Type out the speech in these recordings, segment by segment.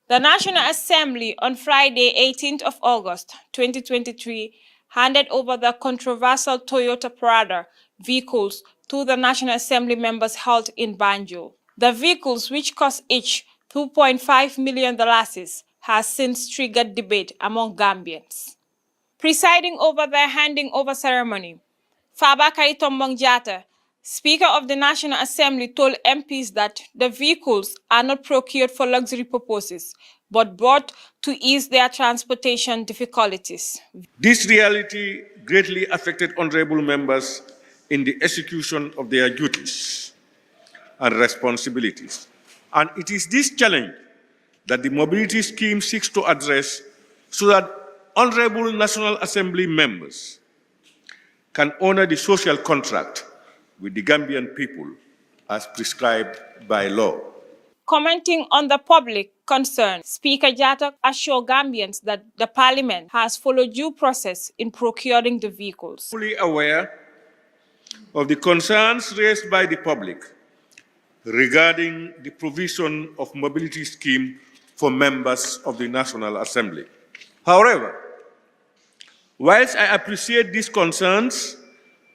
The National Assembly on Friday, 18th of August 2023, handed over the controversial Toyota Prado vehicles to the National Assembly members held in Banjul. The vehicles, which cost each 2.5 million Dalasis, has since triggered debate among Gambians. Presiding over the handing over ceremony, Fabakary Tombong Jatta, Speaker of the National Assembly, told MPs that the vehicles are not procured for luxury purposes, but bought to ease their transportation difficulties. This reality greatly affected honorable members in the execution of their duties and responsibilities. And it is this challenge that the mobility scheme seeks to address so that honorable National Assembly members can honor the social contract with the Gambian people as prescribed by law. Commenting on the public concern, Speaker Jatta assured Gambians that the Parliament has followed due process in procuring the vehicles. Fully aware of the concerns raised by the public regarding the provision of mobility scheme for members of the National Assembly. However, whilst I appreciate these concerns,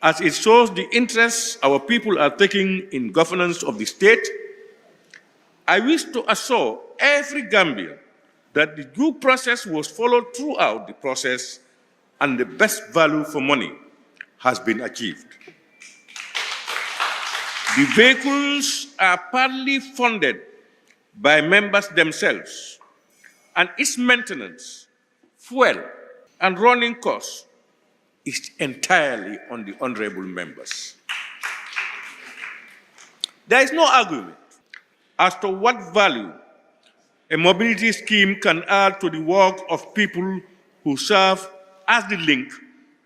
as it shows the interest our people are taking in governance of the state, I wish to assure every Gambian that the due process was followed throughout the process and the best value for money has been achieved. The vehicles are partly funded by members themselves, and its maintenance, fuel, and running costs is entirely on the honorable members. There is no argument as to what value a mobility scheme can add to the work of people who serve as the link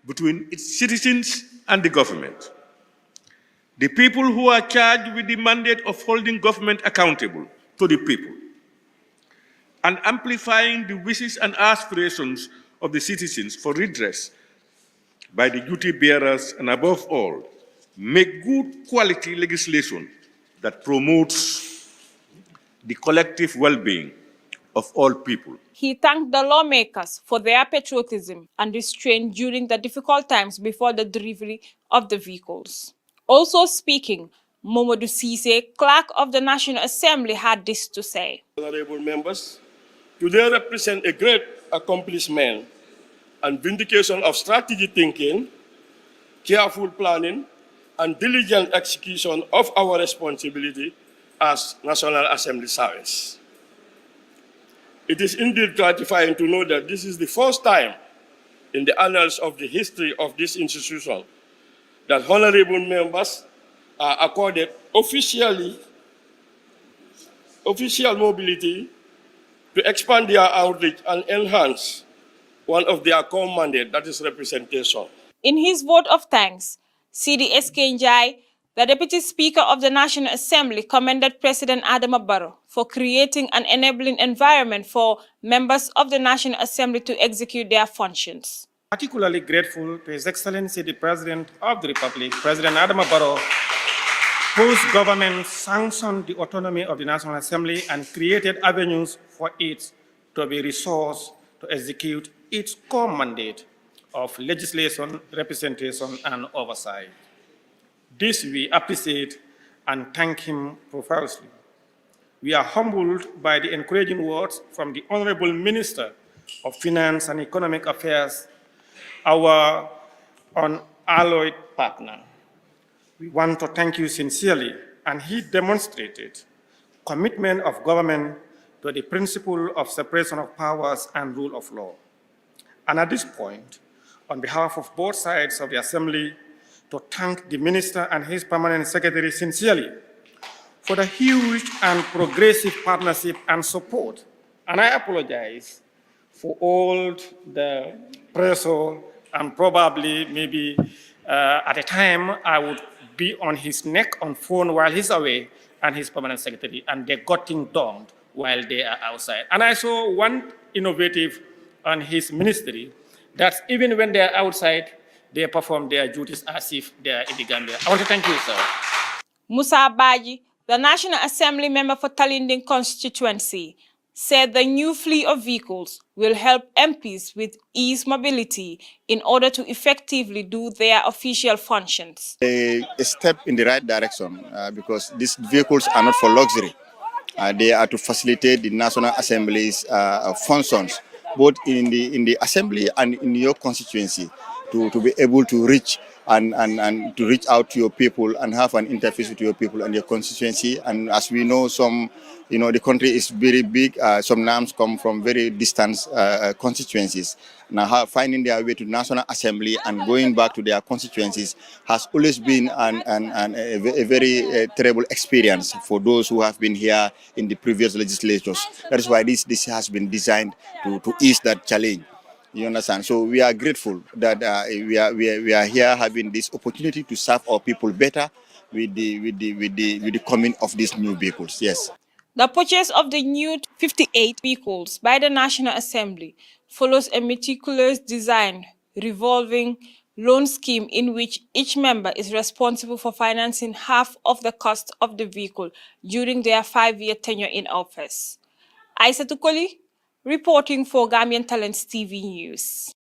between its citizens and the government. The people who are charged with the mandate of holding government accountable to the people and amplifying the wishes and aspirations of the citizens for redress by the duty bearers, and above all, make good quality legislation that promotes the collective well-being of all people. He thanked the lawmakers for their patriotism and restraint during the difficult times before the delivery of the vehicles. Also speaking, Momodou Cisse, clerk of the National Assembly, had this to say. Honorable members, today represent a great accomplishment and vindication of strategic thinking, careful planning, and diligent execution of our responsibility as National Assembly service. It is indeed gratifying to know that this is the first time in the annals of the history of this institution that honorable members are accorded official mobility to expand their outreach and enhance one of their core mandates, that is representation. In his vote of thanks, CDS Kenjai, the Deputy Speaker of the National Assembly, commended President Adama Barrow for creating an enabling environment for members of the National Assembly to execute their functions. Particularly grateful to His Excellency the President of the Republic, President Adama Barrow, whose government sanctioned the autonomy of the National Assembly and created avenues for it to be resourced to execute its core mandate of legislation, representation, and oversight. This we appreciate and thank him profusely. We are humbled by the encouraging words from the Honorable Minister of Finance and Economic Affairs, our unalloyed partner. We want to thank you sincerely, and he demonstrated commitment of government to the principle of separation of powers and rule of law. And at this point, on behalf of both sides of the Assembly, to thank the Minister and his Permanent Secretary sincerely for the huge and progressive partnership and support. And I apologize for all the pressure, and probably maybe at a time I would be on his neck on phone while he's away and his Permanent Secretary, and they got things done while they are outside. And I saw one innovative on his ministry, that even when they are outside, they perform their duties as if they are in the Gambia. I want to thank you, sir. Musa Baji, the National Assembly member for Talinding constituency, said the new fleet of vehicles will help MPs with ease mobility in order to effectively do their official functions. A step in the right direction because these vehicles are not for luxury. They are to facilitate the National Assembly's functions, both in the assembly and in your constituency, to be able to reach and to reach out to your people and have an interface with your people and your constituency. And as we know, the country is very big. Some names come from very distant constituencies. Now, finding their way to National Assembly and going back to their constituencies has always been a very terrible experience for those who have been here in the previous legislatures. That is why this has been designed to ease that challenge. You understand? So we are grateful that we are here having this opportunity to serve our people better with the coming of these new vehicles. Yes. The purchase of the new 58 vehicles by the National Assembly follows a meticulous design revolving loan scheme in which each member is responsible for financing half of the cost of the vehicle during their 5-year tenure in office. Aissatou Koli, reporting for Gambian Talents TV News.